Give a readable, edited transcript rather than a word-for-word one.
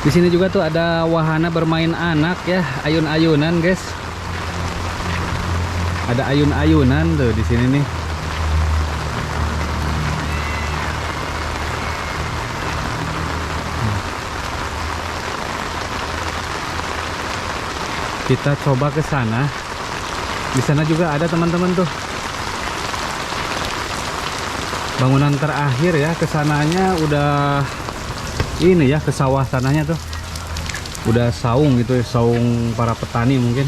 Di sini juga tuh ada wahana bermain anak ya, ayun-ayunan guys. Ada ayun-ayunan tuh di sini nih. Kita coba ke sana. Di sana juga ada teman-teman tuh. Bangunan terakhir ya, kesananya udah ini ya, ke sawah sananya tuh. Udah saung gitu ya, saung para petani mungkin.